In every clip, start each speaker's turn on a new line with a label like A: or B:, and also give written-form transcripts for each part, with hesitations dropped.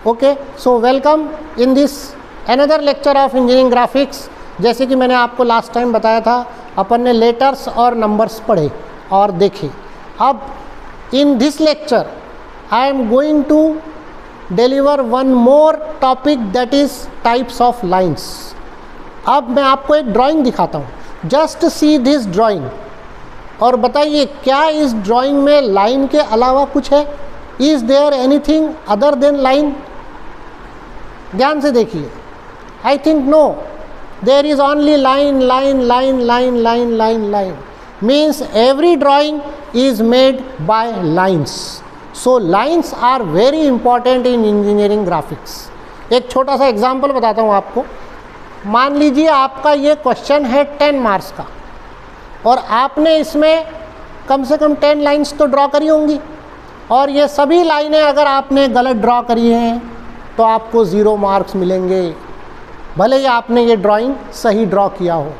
A: Okay, so welcome in this another lecture of engineering graphics. जैसे कि मैंने आपको लास्ट टाइम बताया था, अपन ने लेटर्स और नंबर्स पढ़े और देखे। अब in this lecture I am going to deliver one more topic that is types of lines. अब मैं आपको एक ड्राइंग दिखाता हूँ, जस्ट सी दिस ड्राइंग और बताइए क्या इस ड्राइंग में लाइन के अलावा कुछ है? Is there anything other than line? ध्यान से देखिए, I think no, there is only line line line line line line line, means every drawing is made by lines. So lines are very important in engineering graphics. एक छोटा सा example बताता हूँ आपको। मान लीजिए आपका ये क्वेश्चन है 10 मार्क्स का और आपने इसमें कम से कम 10 लाइन्स तो ड्रॉ करी होंगी, और ये सभी लाइनें अगर आपने गलत ड्रॉ करी हैं तो आपको 0 मार्क्स मिलेंगे, भले ही आपने ये ड्राइंग सही ड्रॉ किया हो,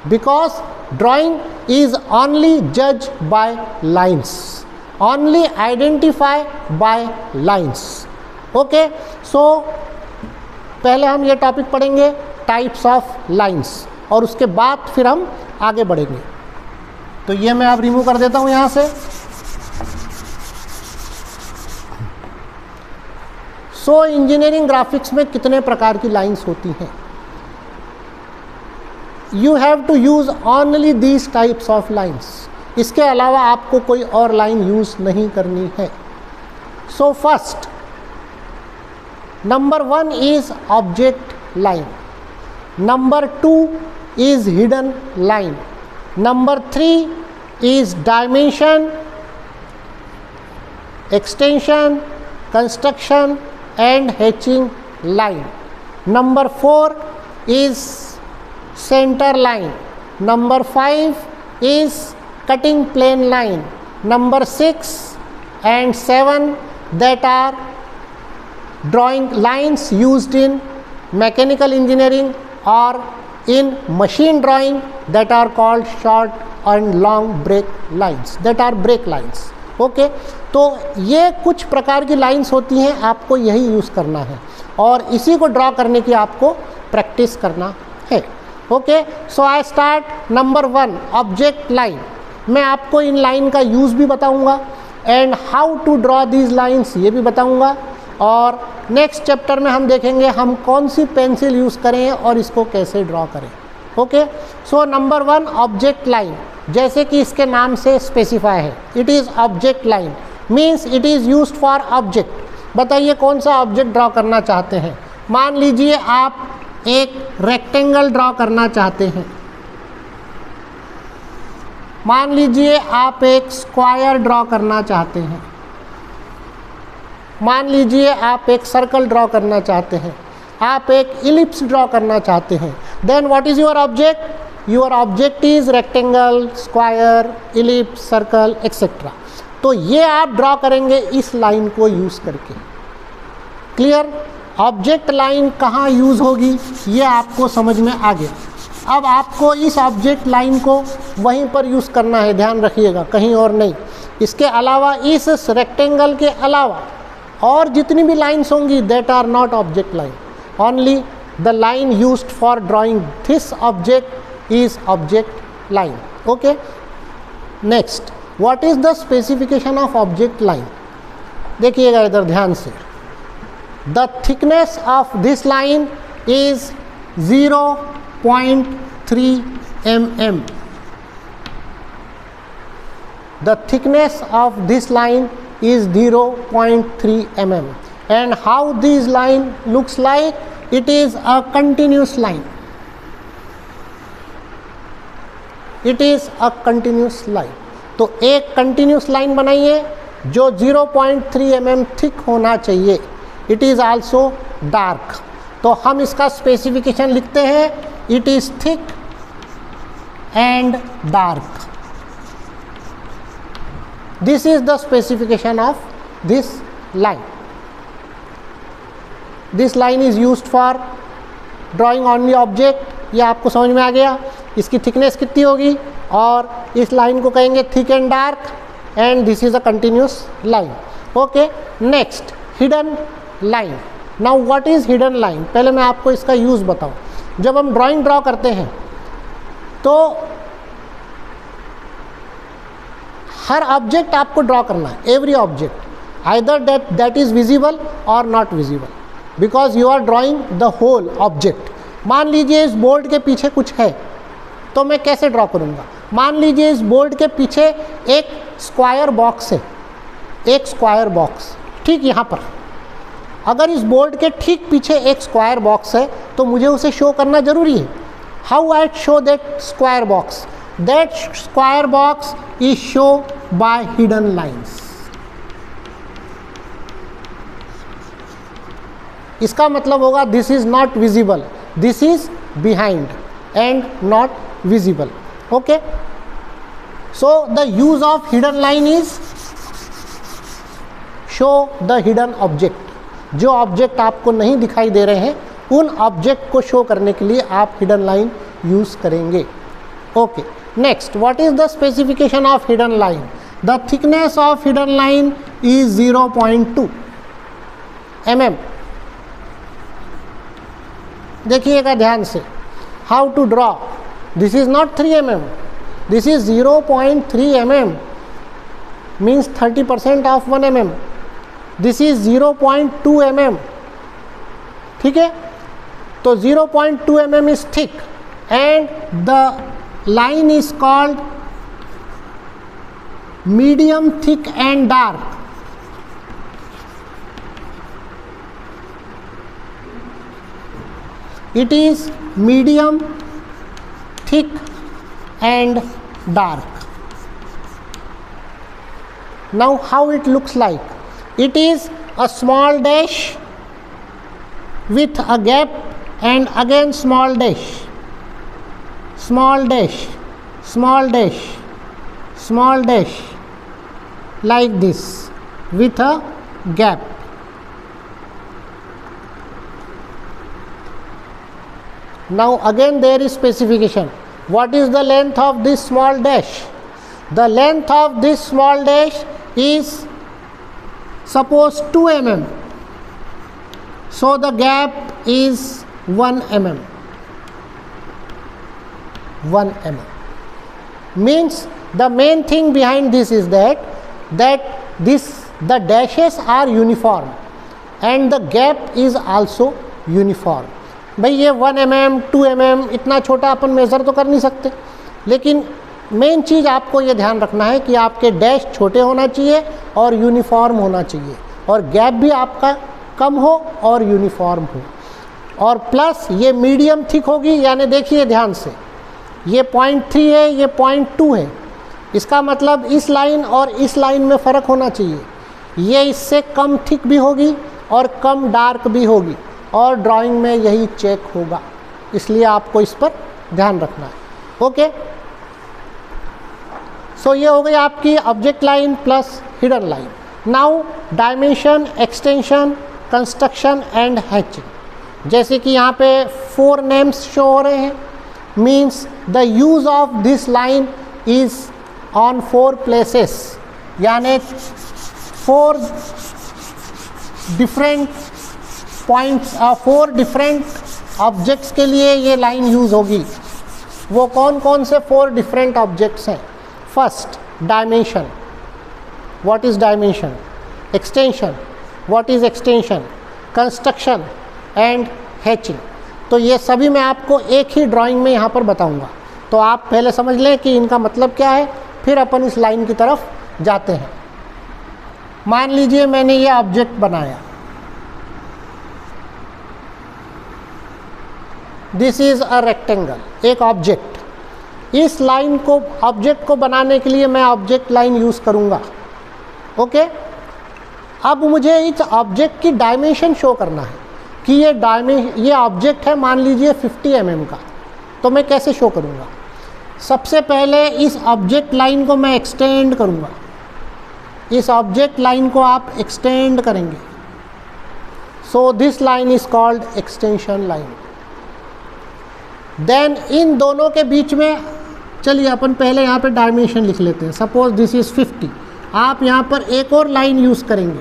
A: बिकॉज ड्राइंग इज ओनली जज by lines, only identify by lines. Okay, so पहले हम ये टॉपिक पढ़ेंगे टाइप्स ऑफ लाइन्स और उसके बाद फिर हम आगे बढ़ेंगे। तो ये मैं अब रिमूव कर देता हूँ यहाँ से। सो इंजीनियरिंग ग्राफिक्स में कितने प्रकार की लाइन्स होती हैं? You have to use only these types of lines. इसके अलावा आपको कोई और लाइन यूज नहीं करनी है। So first, number 1 is object line, number 2 is hidden line, number 3 is dimension, extension, construction and hatching line, number 4 is center line, number 5 is cutting plane line, number 6 and 7 that are drawing lines used in mechanical engineering or in machine drawing that are called short and long break lines, that are break lines. Okay, तो ये कुछ प्रकार की lines होती हैं, आपको यही use करना है और इसी को ड्रॉ करने की आपको प्रैक्टिस करना है। Okay, so I start number 1 object line. मैं आपको इन लाइन का यूज़ भी बताऊंगा and how to draw these lines ये भी बताऊंगा, और नेक्स्ट चैप्टर में हम देखेंगे हम कौन सी पेंसिल यूज़ करें और इसको कैसे ड्रॉ करें। Okay, so number 1 object line, जैसे कि इसके नाम से स्पेसिफाई है, it is object line, means it is used for object. बताइए कौन सा ऑब्जेक्ट ड्रॉ करना चाहते हैं? मान लीजिए आप एक रेक्टेंगल ड्रॉ करना चाहते हैं, मान लीजिए आप एक स्क्वायर ड्रॉ करना चाहते हैं, मान लीजिए आप एक सर्कल ड्रॉ करना चाहते हैं, आप एक इलिप्स ड्रॉ करना चाहते हैं। Then what is your object? Your object is rectangle, square, ellipse, circle etcetera. तो ये आप ड्रॉ करेंगे इस लाइन को यूज़ करके। क्लियर? ऑब्जेक्ट लाइन कहाँ यूज़ होगी ये आपको समझ में आ गया। अब आपको इस ऑब्जेक्ट लाइन को वहीं पर यूज़ करना है, ध्यान रखिएगा, कहीं और नहीं। इसके अलावा इस रेक्टेंगल के अलावा और जितनी भी लाइन्स होंगी that are not object line, only the line used for drawing this object is object line. Okay, next, what is the specification of object line? देखिएगा इधर ध्यान से। The thickness of this line is 0.3 mm. The thickness of this line is 0.3 mm. And how this line looks like? It is a continuous line. It is a continuous line. तो एक continuous line बनाइए जो 0.3 mm thick होना चाहिए। It is also dark. तो हम इसका specification लिखते हैं, it is thick and dark. This is the specification of this line. This line is used for drawing only object. ये आपको समझ में आ गया। इसकी थिकनेस कितनी होगी और इस लाइन को कहेंगे thick and dark, and this is a continuous line. Okay, next hidden line. Now what is hidden line, पहले मैं आपको इसका यूज़ बताऊं। जब हम ड्राइंग ड्रॉ करते हैं तो हर ऑब्जेक्ट आपको ड्रॉ करना है, every object, either that is visible और not visible, because you are drawing the whole object. मान लीजिए इस बोर्ड के पीछे कुछ है, तो मैं कैसे ड्रॉ करूँगा? मान लीजिए इस बोर्ड के पीछे एक स्क्वायर बॉक्स है, एक स्क्वायर बॉक्स ठीक यहाँ पर। अगर इस बोर्ड के ठीक पीछे एक स्क्वायर बॉक्स है तो मुझे उसे शो करना ज़रूरी है। How I show that square box? That square box is show by hidden lines. इसका मतलब होगा this is not visible, this is behind and not visible. Okay, so the use of hidden line is show the hidden object. जो object आपको नहीं दिखाई दे रहे हैं उन ऑब्जेक्ट को शो करने के लिए आप हिडन लाइन यूज करेंगे। Okay, next, what is the specification of hidden line? The thickness of hidden line is 0.2 mm। देखिएगा ध्यान से, how to draw. This is not 3 mm, this is 0.3 mm, means 30% of 1 mm. This is 0.2 mm, ठीक है? तो 0.2 mm is thick and the line is called medium thick and dark. It is medium thick and dark. Now how it looks like? It is a small dash with a gap and again small dash, small dash, small dash, small dash, like this with a gap. Now again there is specification. What is the length of this small dash? The length of this small dash is suppose 2 mm. So the gap is 1 mm. 1 mm. Means the main thing behind this is that the dashes are uniform and the gap is also uniform. भाई ये 1 mm 2 mm इतना छोटा अपन measure तो कर नहीं सकते, लेकिन main चीज़ आपको ये ध्यान रखना है कि आपके डैश छोटे होना चाहिए और यूनिफॉर्म होना चाहिए, और गैप भी आपका कम हो और यूनिफॉर्म हो, और प्लस ये मीडियम थिक होगी। यानी देखिए ध्यान से, ये 0.3 है, ये 0.2 है, इसका मतलब इस लाइन और इस लाइन में फ़र्क होना चाहिए। ये इससे कम थिक भी होगी और कम डार्क भी होगी, और ड्राइंग में यही चेक होगा, इसलिए आपको इस पर ध्यान रखना है। ओके, सो ये हो गई आपकी object line plus hidden line. Now dimension, extension, construction and hatching. जैसे कि यहाँ पे 4 नेम्स शो हो रहे हैं, means the use of this line is on 4 places, यानी 4 डिफरेंट पॉइंट्स, 4 डिफरेंट ऑब्जेक्ट्स के लिए ये लाइन यूज़ होगी। वो कौन कौन से 4 डिफरेंट ऑब्जेक्ट्स हैं? First, dimension, what is dimension? Extension, what is extension? Construction and hatching. तो ये सभी मैं आपको एक ही ड्राइंग में यहाँ पर बताऊँगा, तो आप पहले समझ लें कि इनका मतलब क्या है, फिर अपन इस लाइन की तरफ जाते हैं। मान लीजिए मैंने ये ऑब्जेक्ट बनाया, दिस इज़ अ रेक्टेंगल, एक ऑब्जेक्ट। इस लाइन को, ऑब्जेक्ट को बनाने के लिए मैं ऑब्जेक्ट लाइन यूज़ करूँगा। ओके, अब मुझे इस ऑब्जेक्ट की डायमेंशन शो करना है कि ये ऑब्जेक्ट है मान लीजिए 50 mm का, तो मैं कैसे शो करूँगा? सबसे पहले इस ऑब्जेक्ट लाइन को मैं एक्सटेंड करूँगा। इस ऑब्जेक्ट लाइन को आप एक्सटेंड करेंगे, so this line is called extension line. Then इन दोनों के बीच में, चलिए अपन पहले यहाँ पे डायमेंशन लिख लेते हैं। सपोज दिस इज़ 50, आप यहाँ पर एक और लाइन यूज़ करेंगे,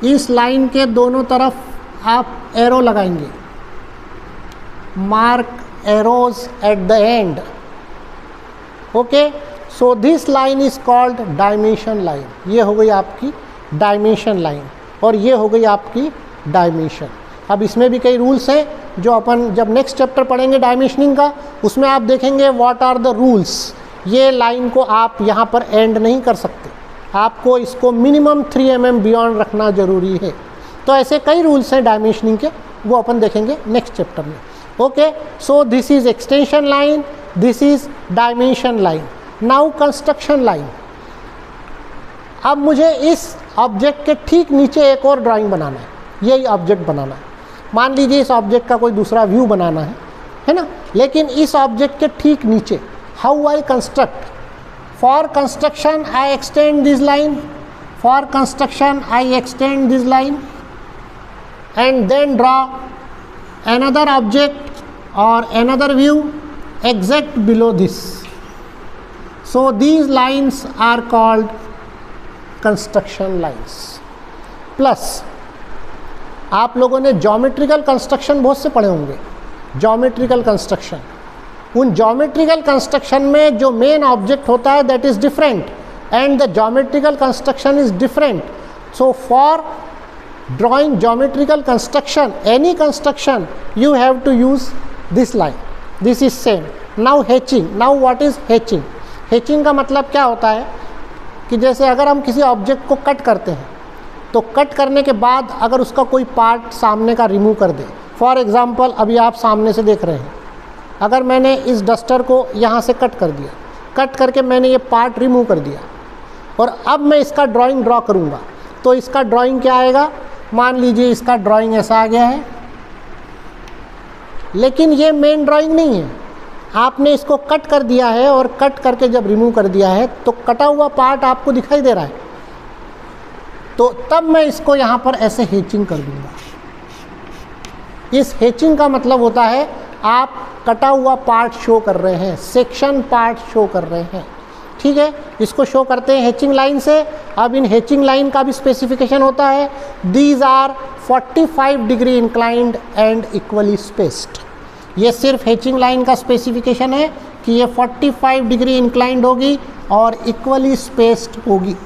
A: इस लाइन के दोनों तरफ आप एरो लगाएंगे, mark arrows at the end. Okay, so this line is called dimension line. ये हो गई आपकी डायमेंशन लाइन और ये हो गई आपकी डायमेंशन। अब इसमें भी कई रूल्स हैं जो अपन जब नेक्स्ट चैप्टर पढ़ेंगे डायमेंशनिंग का, उसमें आप देखेंगे व्हाट आर द रूल्स। ये लाइन को आप यहाँ पर एंड नहीं कर सकते, आपको इसको मिनिमम 3 mm बियॉन्ड रखना ज़रूरी है। तो ऐसे कई रूल्स हैं डायमेंशनिंग के, वो अपन देखेंगे नेक्स्ट चैप्टर में। Okay, so this is extension line, this is dimension line. Now construction line. अब मुझे इस ऑब्जेक्ट के ठीक नीचे एक और ड्राइंग बनाना है, यही ऑब्जेक्ट बनाना है। मान लीजिए इस ऑब्जेक्ट का कोई दूसरा व्यू बनाना है ना, लेकिन इस ऑब्जेक्ट के ठीक नीचे how I construct. For construction I extend this line, for construction I extend this line and then draw another object or another view exact below this. So these lines are called construction lines. Plus आप लोगों ने geometrical construction बहुत से पढ़े होंगे। geometrical construction, उन geometrical construction में जो main object होता है that is different and the geometrical construction is different. So for drawing geometrical construction, any construction, you have to use this line. This is same. Now hatching. Now what is hatching? Hatching का मतलब क्या होता है कि जैसे अगर हम किसी ऑब्जेक्ट को कट करते हैं तो कट करने के बाद अगर उसका कोई पार्ट सामने का रिमूव कर दे, फॉर एग्जांपल अभी आप सामने से देख रहे हैं, अगर मैंने इस डस्टर को यहाँ से कट कर दिया, कट करके मैंने ये पार्ट रिमूव कर दिया और अब मैं इसका ड्राइंग ड्रॉ करूँगा, तो इसका ड्राइंग क्या आएगा? मान लीजिए इसका ड्राइंग ऐसा आ गया है, लेकिन ये मेन ड्राइंग नहीं है, आपने इसको कट कर दिया है और कट करके जब रिमूव कर दिया है तो कटा हुआ पार्ट आपको दिखाई दे रहा है, तो तब मैं इसको यहाँ पर ऐसे हेचिंग कर दूँगा। इस हेचिंग का मतलब होता है आप कटा हुआ पार्ट शो कर रहे हैं, सेक्शन पार्ट शो कर रहे हैं। ठीक है, इसको शो करते हैं हेचिंग लाइन से। अब इन हेचिंग लाइन का भी स्पेसिफिकेशन होता है, these are 45 degree inclined and equally spaced. ये सिर्फ हेचिंग लाइन का स्पेसिफिकेशन है कि ये 45 डिग्री इंक्लाइंड होगी और इक्वली स्पेस्ड होगी,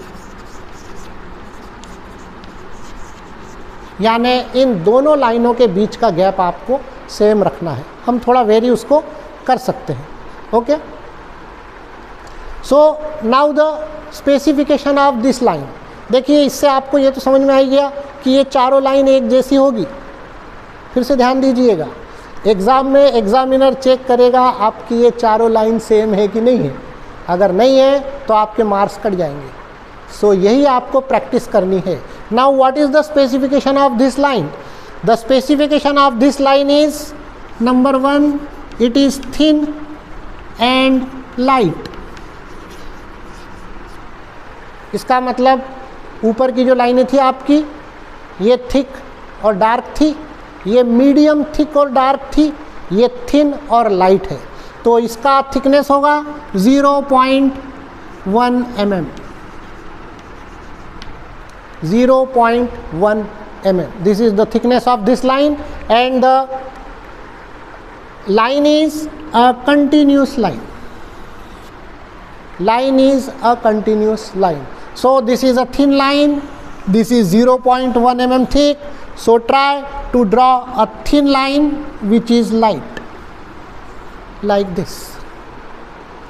A: यानी इन दोनों लाइनों के बीच का गैप आपको सेम रखना है। हम थोड़ा वेरी उसको कर सकते हैं। Okay, so now the specification of this line. देखिए, इससे आपको ये तो समझ में आ गया कि ये चारों लाइन एक जैसी होगी। फिर से ध्यान दीजिएगा, एग्ज़ाम में एग्जामिनर चेक करेगा आपकी ये चारों लाइन सेम है कि नहीं है। अगर नहीं है तो आपके मार्क्स कट जाएंगे। सो यही आपको प्रैक्टिस करनी है। Now what is the specification of this line? The specification of this line is number 1, it is thin and light. इसका मतलब ऊपर की जो लाइनें थी आपकी, ये थिक और डार्क थी, ये मीडियम थिक और डार्क थी, ये थिन और लाइट है। तो इसका थिकनेस होगा 0.1 mm, 0.1 mm. This is the thickness of this line and the line is a continuous line. Line is a continuous line. So this is a thin line, this is 0.1 mm thick. So try to draw a thin line which is light, like this.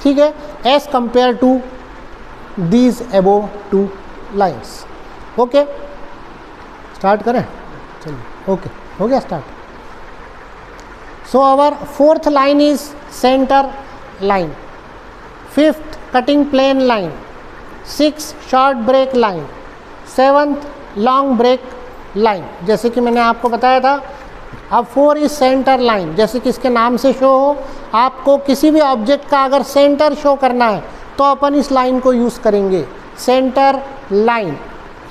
A: ठीक है, as compared to these above two lines. Okay, start करें, चलिए। Okay, हो गया start. So our fourth line is center line, fifth cutting plane line, 6 short break line, 7th long break line। जैसे कि मैंने आपको बताया था। अब 4 इज सेंटर लाइन, जैसे कि इसके नाम से शो हो, आपको किसी भी ऑब्जेक्ट का अगर सेंटर शो करना है तो अपन इस लाइन को यूज़ करेंगे, सेंटर लाइन।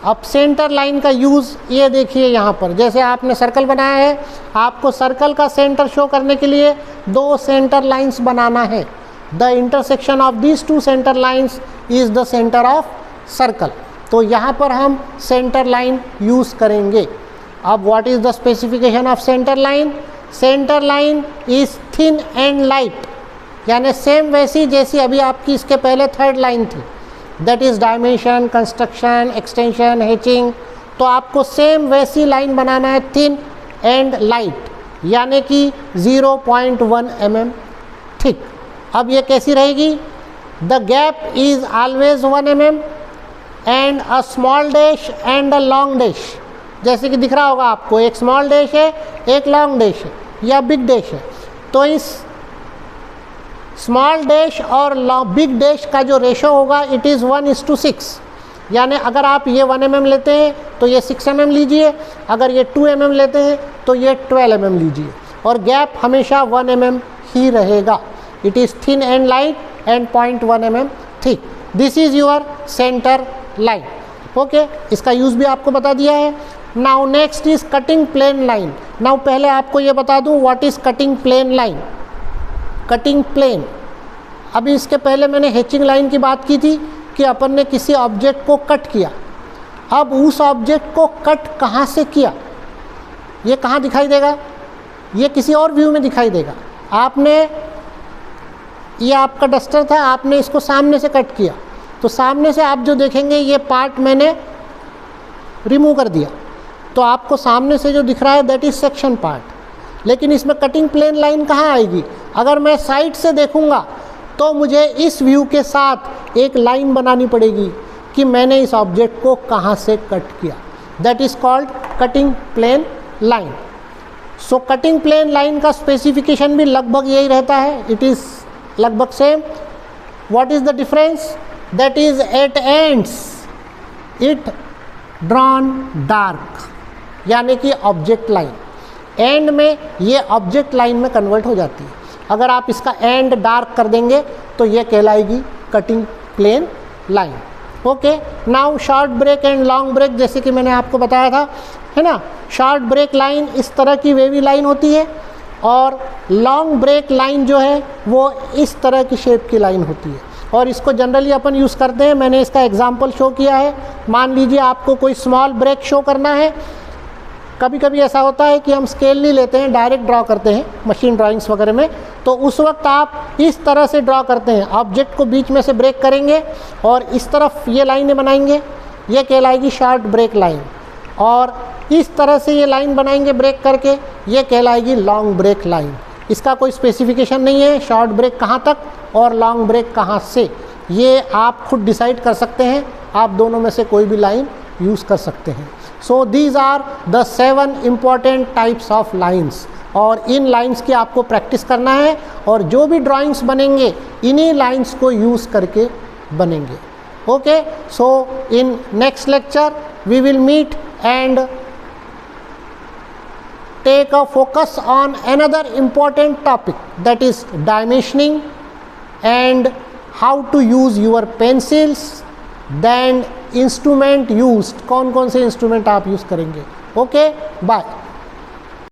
A: अब सेंटर लाइन का यूज़ ये देखिए यहाँ पर, जैसे आपने सर्कल बनाया है, आपको सर्कल का सेंटर शो करने के लिए 2 सेंटर लाइंस बनाना है। The intersection of these 2 centre lines is the centre of circle. तो यहाँ पर हम सेंटर लाइन यूज़ करेंगे। अब what is the specification of centre line? Centre line is thin and light, यानी सेम वैसी जैसी अभी आपकी इसके पहले थर्ड लाइन थी, that is dimension, construction, extension, hatching. तो आपको सेम वैसी लाइन बनाना है, थिन एंड लाइट, यानी कि 0.1 mm थिक। अब ये कैसी रहेगी? The gap is always 1 mm and a small dash and a long dash. जैसे कि दिख रहा होगा आपको, एक स्मॉल डैश है, एक लॉन्ग डैश है या बिग डैश है। तो इस स्मॉल डैश और बिग डैश का जो रेशो होगा इट इज़ 1:6, यानी अगर आप ये 1 mm लेते हैं तो ये 6 mm लीजिए, अगर ये 2 mm लेते हैं तो ये 12 mm लीजिए, और गैप हमेशा 1 mm ही रहेगा। It is thin and light and 0.1 mm thick. This is your center line. Okay, इसका यूज़ भी आपको बता दिया है। Now next is cutting plane line. Now पहले आपको ये बता दूँ what is cutting plane line. Cutting plane, अभी इसके पहले मैंने हैचिंग लाइन की बात की थी कि अपन ने किसी ऑब्जेक्ट को कट किया। अब उस ऑब्जेक्ट को कट कहाँ से किया, ये कहाँ दिखाई देगा? ये किसी और व्यू में दिखाई देगा। आपने, ये आपका डस्टर था, आपने इसको सामने से कट किया, तो सामने से आप जो देखेंगे ये पार्ट मैंने रिमूव कर दिया, तो आपको सामने से जो दिख रहा है दैट इज़ सेक्शन पार्ट। लेकिन इसमें कटिंग प्लेन लाइन कहाँ आएगी? अगर मैं साइड से देखूँगा तो मुझे इस व्यू के साथ एक लाइन बनानी पड़ेगी कि मैंने इस ऑब्जेक्ट को कहाँ से कट किया। That is called cutting plane line. So cutting plane line का स्पेसिफिकेशन भी लगभग यही रहता है, इट इज़ लगभग same. What is the difference? That is at ends it drawn dark, यानी कि ऑब्जेक्ट लाइन एंड में ये ऑब्जेक्ट लाइन में कन्वर्ट हो जाती है। अगर आप इसका एंड डार्क कर देंगे तो ये कहलाएगी cutting plane line. Okay, now short break and long break, जैसे कि मैंने आपको बताया था, है ना। शॉर्ट ब्रेक लाइन इस तरह की वेवी लाइन होती है और लॉन्ग ब्रेक लाइन जो है वो इस तरह की शेप की लाइन होती है, और इसको जनरली अपन यूज़ करते हैं। मैंने इसका एग्जांपल शो किया है। मान लीजिए आपको कोई स्मॉल ब्रेक शो करना है। कभी कभी ऐसा होता है कि हम स्केल नहीं लेते हैं, डायरेक्ट ड्रॉ करते हैं मशीन ड्राइंग्स वगैरह में, तो उस वक्त आप इस तरह से ड्रॉ करते हैं। ऑब्जेक्ट को बीच में से ब्रेक करेंगे और इस तरफ ये लाइनें बनाएंगे, ये कहलाएगी शॉर्ट ब्रेक लाइन, और इस तरह से ये लाइन बनाएंगे ब्रेक करके, ये कहलाएगी लॉन्ग ब्रेक लाइन। इसका कोई स्पेसिफिकेशन नहीं है शॉर्ट ब्रेक कहाँ तक और लॉन्ग ब्रेक कहाँ से, ये आप खुद डिसाइड कर सकते हैं। आप दोनों में से कोई भी लाइन यूज़ कर सकते हैं। So these are the 7 important types of lines, और इन लाइन्स की आपको प्रैक्टिस करना है, और जो भी ड्राइंग्स बनेंगे इन्हीं लाइन्स को यूज़ करके बनेंगे। Okay, so in next lecture we will meet and take a focus on another important topic, that is dimensioning and how to use your pencils, then instrument used, कौन कौन से instrument आप use करेंगे। Okay, bye.